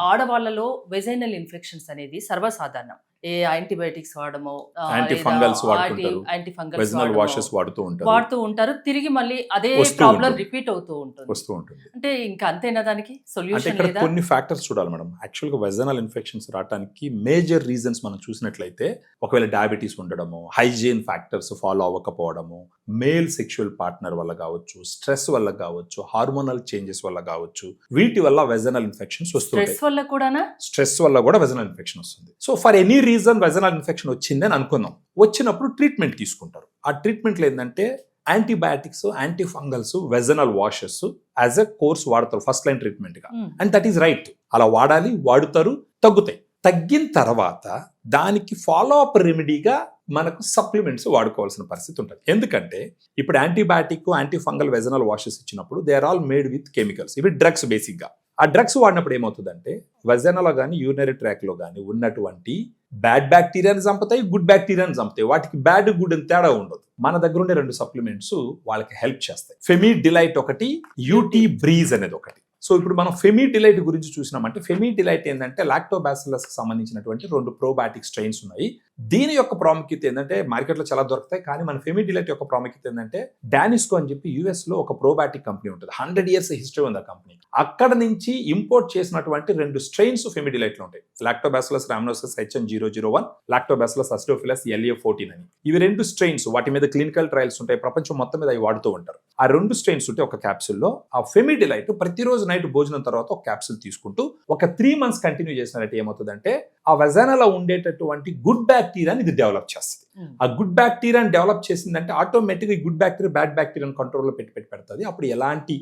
ఆడవాళ్ళలో vaginal infections అనేది సర్వసాధారణం. ఏ యాంటీబయాటిక్స్ వాడమో, యాంటీ ఫంగల్స్ వాడుతుంటారు, యాంటీ ఫంగల్స్ వెజినల్ వాషెస్ వాడుతూ ఉంటారు. తిరిగి మళ్ళీ అదే వస్తూ ప్రాబ్లం ఉంటుంది. రిపీట్ అవుతూ వస్తూ ఉంటుంది. అంటే ఇంకా అంతేనా, దానికి అంటే సొల్యూషన్ ఇక్కడ లేదా? కొన్ని ఫ్యాక్టర్స్ చూడాలి మేడం. యాక్చువల్గా వెజనల్ ఇన్ఫెక్షన్స్ రావడానికి మేజర్ రీజన్స్ మనం చూసినట్లయితే ఒకవేళ డయాబెటీస్ ఉండడము, హైజీన్ ఫ్యాక్టర్స్ ఫాలో అవ్వకపోవడము, మేల్ సెక్షువల్ పార్ట్నర్ వల్ల కావచ్చు, స్ట్రెస్ వల్ల కావచ్చు, హార్మోనల్ చేంజెస్ వల్ల కావచ్చు, వీటి వల్ల వెజనల్ ఇన్ఫెక్షన్స్ వస్తుంటాయి. స్ట్రెస్ వల్ల కూడానా? స్ట్రెస్ వల్ల కూడా వెజనల్ ఇన్ఫెక్షన్ వస్తుంది. So for any reason vaginal infection వచ్చిందని అనుకుందాం. వచ్చినప్పుడు ట్రీట్మెంట్ తీసుకుంటారు. ఆ ట్రీట్మెంట్లో ఏంటంటే antibiotics, anti fungals, vaginal washes as a course వాడతారు ఫస్ట్ లైన్ ట్రీట్మెంట్ గా. And that is right. అలా వాడాలి, వాడుతారు, తగ్గుతాయి. తగ్గిన తర్వాత దానికి ఫాలో అప్ రెమెడీగా మనకు సప్లిమెంట్స్ వాడుకోవాల్సిన పరిస్థితి ఉంటుంది. ఎందుకంటే ఇప్పుడు antibiotic, anti fungal, vaginal washes ఇచ్చినప్పుడు they are all made with chemicals. ఇవి డ్రగ్స్ బేసిక్ గా. ఆ డ్రగ్స్ వాడినప్పుడు ఏమవుతుందంటే వెజనలో కానీ యూరినరీ ట్రాక్ లో కానీ ఉన్నటువంటి బ్యాడ్ బ్యాక్టీరియాని చంపుతాయి, గుడ్ బ్యాక్టీరియాని చంపుతాయి. వాటికి బ్యాడ్ గుడ్ అని తేడా ఉండదు. మన దగ్గర ఉండే 2 సప్లిమెంట్స్ వాళ్ళకి హెల్ప్ చేస్తాయి. ఫెమీ డిలైట్ ఒకటి, యూటీ బ్రీజ్ అనేది ఒకటి. సో ఇప్పుడు మనం ఫెమీ డిలైట్ గురించి చూసినామంటే ఫెమీ డిలైట్ ఏంటంటే లాక్టోబాసిల్లస్ కి సంబంధించినటువంటి 2 ప్రోబయాటిక్ స్ట్రెయిన్స్ ఉన్నాయి. దీని యొక్క ప్రాముఖ్యత ఏంటంటే మార్కెట్లో చాలా దొరుకుతాయి, కానీ మన ఫెమీ డిలైట్ యొక్క ప్రాముఖ్యత ఏంటంటే డానిస్కో అని చెప్పి యుఎస్ లో ఒక ప్రోబయాటిక్ కంపెనీ ఉంటుంది. 100 years హిస్టరీ ఉంది ఆ కంపెనీ. అక్కడ నుంచి ఇంపోర్ట్ చేసినటువంటి 2 స్ట్రెయిన్స్ ఫెమీ డిలైట్ లో ఉంటాయి. లాక్టోబాసిల్లస్ రామ్నోసిస్ HN001, లాక్టోబాసిల్లస్ అస్టోఫిలస్ LA14 అని. ఇవి 2 స్ట్రెయిన్స్. వాటి మీద క్లినికల్ ట్రయల్స్ ఉంటాయి. ప్రపంచం మొత్తం మీద అవి వాడుతూ ఉంటారు. ఆ 2 స్ట్రెయిన్స్ ఉంటే ఒక క్యాప్సూల్లో ఆ ఫెమీ డిలైట్ ప్రతిరోజు నైట్ భోజనం తర్వాత ఒక క్యాప్సూల్ తీసుకుంటూ ఒక 3 months కంటిన్యూ చేసినట్టు ఏమవుతుందంటే ఆ వెజానాలో ఉండేటటువంటి గుడ్ బ్యాక్టీరియాని ఇది డెవలప్ చేస్తుంది. ఆ గుడ్ బ్యాక్టీరియాని డెవలప్ చేసిందంటే ఆటోమేటిక్గా ఈ గుడ్ బ్యాక్టీరియా బ్యాడ్ బ్యాక్టీరియాని కంట్రోల్లో పెడుతుంది. అప్పుడు ఎలాంటి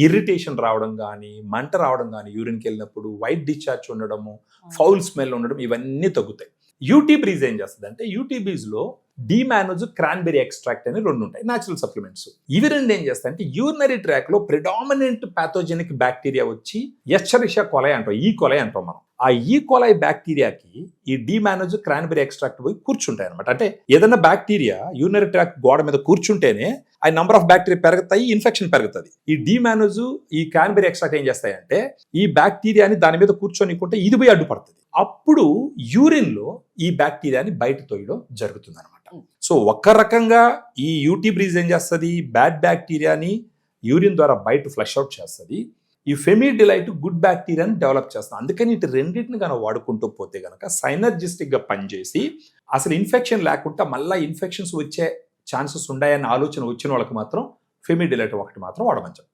ఇరిటేషన్ రావడం కానీ, మంట రావడం కానీ, యూరిన్కి వెళ్ళినప్పుడు వైట్ డిశ్చార్జ్ ఉండడము, ఫౌల్ స్మెల్ ఉండడం, ఇవన్నీ తగ్గుతాయి. యూటీ బ్రీజ్ ఏం చేస్తుంది అంటే యూటీ బ్రీజ్ లో డిమానోజ్, క్రాన్బెరీ ఎక్స్ట్రాక్ట్ అని 2 ఉంటాయి న్యాచురల్ సప్లిమెంట్స్. ఇవి 2 ఏం చేస్తాయి అంటే యూరినరీ ట్రాక్ లో ప్రిడామినెంట్ పాథోజెనిక్ బ్యాక్టీరియా వచ్చి ఎస్చరిషియా కొలై అంటాం, ఈ కొలై అంటాం మనం. ఆ ఈ కొలై బ్యాక్టీరియాకి ఈ డిమానోజ్, క్రాన్బెరీ ఎక్స్ట్రాక్ట్ పోయి కూర్చుంటాయి అనమాట. అంటే ఏదైనా బ్యాక్టీరియా యూరినరీ ట్రాక్ గోడ మీద కూర్చుంటేనే ఆ నంబర్ ఆఫ్ బ్యాక్టీరియా పెరుగుతాయి, ఇన్ఫెక్షన్ పెరుగుతుంది. ఈ డిమానోజ్, ఈ క్రాన్బెరీ ఎక్స్ట్రాక్ట్ ఏం చేస్తాయంటే ఈ బ్యాక్టీరియాని దాని మీద కూర్చొనికుంటే ఇది పోయి అడ్డుపడుతుంది. అప్పుడు యూరిన్ లో ఈ బ్యాక్టీరియాని బయట తోయడం జరుగుతుంది అనమాట. సో ఒక రకంగా ఈ యూటీ బ్రీజ్ ఏం చేస్తుంది, బ్యాడ్ బ్యాక్టీరియాని యూరిన్ ద్వారా బయట ఫ్లష్ అవుట్ చేస్తుంది. ఈ ఫెమీ డిలైట్ గుడ్ బ్యాక్టీరియాని డెవలప్ చేస్తుంది. అందుకని ఇటు రెండింటిని కనుక వాడుకుంటూ పోతే కనుక సైనర్జిస్టిక్ గా పనిచేసి అసలు ఇన్ఫెక్షన్ లేకుండా మళ్ళీ ఇన్ఫెక్షన్స్ వచ్చే ఛాన్సెస్ ఉన్నాయన్న ఆలోచన వచ్చిన వాళ్ళకి మాత్రం ఫెమీ డిలైట్ ఒకటి మాత్రం వాడమని చెప్తాం.